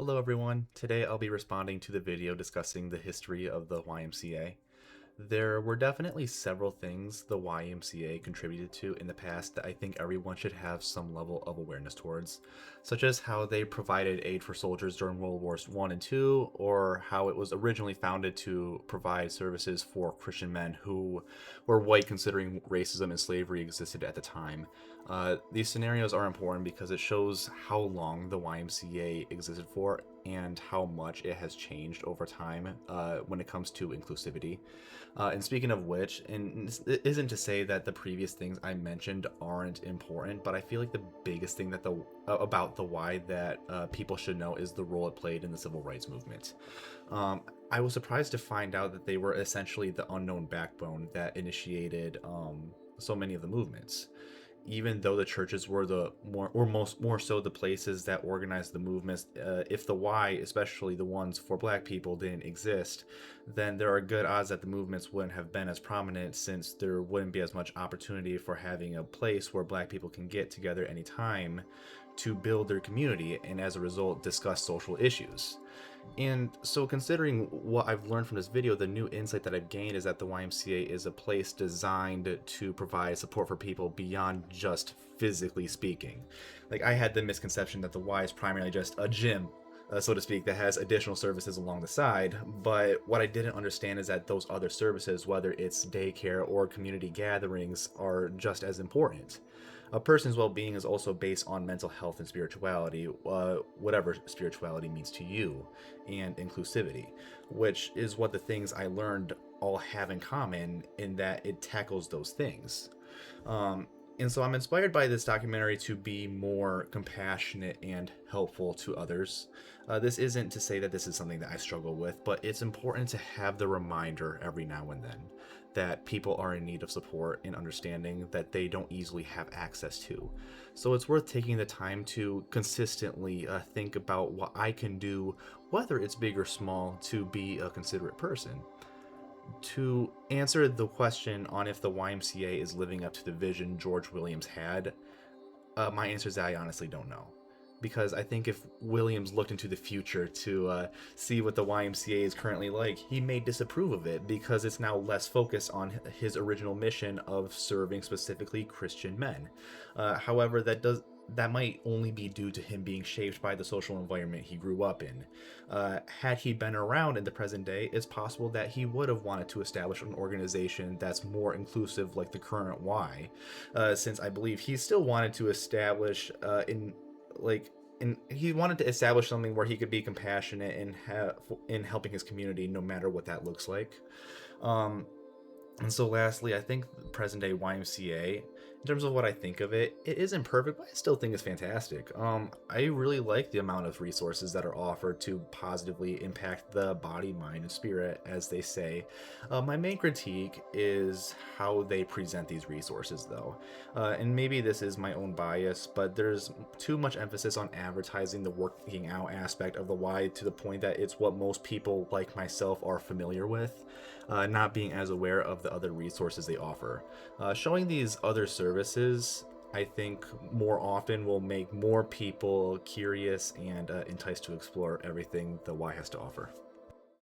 Hello everyone, today I'll be responding to the video discussing the history of the YMCA. There were definitely several things the YMCA contributed to in the past that I think everyone should have some level of awareness towards, such as how they provided aid for soldiers during World Wars I and II, or how it was originally founded to provide services for Christian men who were white considering racism and slavery existed at the time. These scenarios are important because it shows how long the YMCA existed for and how much it has changed over time when it comes to inclusivity. And speaking of which, and it isn't to say that the previous things I mentioned aren't important, but I feel like the biggest thing that about the Y that people should know is the role it played in the civil rights movement. I was surprised to find out that they were essentially the unknown backbone that initiated so many of the movements, even though the churches were the more so the places that organized the movements. If the Y, especially the ones for black people, didn't exist, then there are good odds that the movements wouldn't have been as prominent, since there wouldn't be as much opportunity for having a place where black people can get together anytime to build their community and as a result discuss social issues. And so, considering what I've learned from this video, the new insight that I've gained is that the YMCA is a place designed to provide support for people beyond just physically speaking. Like, I had the misconception that the Y is primarily just a gym, so to speak, that has additional services along the side. But what I didn't understand is that those other services, whether it's daycare or community gatherings, are just as important. A person's well-being is also based on mental health and spirituality, whatever spirituality means to you, and inclusivity, which is what the things I learned all have in common, in that it tackles those things. And so I'm inspired by this documentary to be more compassionate and helpful to others. This isn't to say that this is something that I struggle with, but it's important to have the reminder every now and then that people are in need of support and understanding that they don't easily have access to. So it's worth taking the time to consistently think about what I can do, whether it's big or small, to be a considerate person. To answer the question on if the YMCA is living up to the vision George Williams had, my answer is that I honestly don't know. Because I think if Williams looked into the future to see what the YMCA is currently like, he may disapprove of it because it's now less focused on his original mission of serving specifically Christian men. However, that might only be due to him being shaped by the social environment he grew up in. Had he been around in the present day, it's possible that he would have wanted to establish an organization that's more inclusive like the current Y, since I believe he still wanted to establish he wanted to establish something where he could be compassionate in helping his community, no matter what that looks like. And so lastly, I think the present day YMCA, in terms of what I think of it, it isn't perfect, but I still think it's fantastic. I really like the amount of resources that are offered to positively impact the body, mind, and spirit, as they say. My main critique is how they present these resources, though. And maybe this is my own bias, but there's too much emphasis on advertising the working out aspect of the Y, to the point that it's what most people like myself are familiar with, not being as aware of the other resources they offer. Showing these other services, I think, more often will make more people curious and enticed to explore everything the Y has to offer.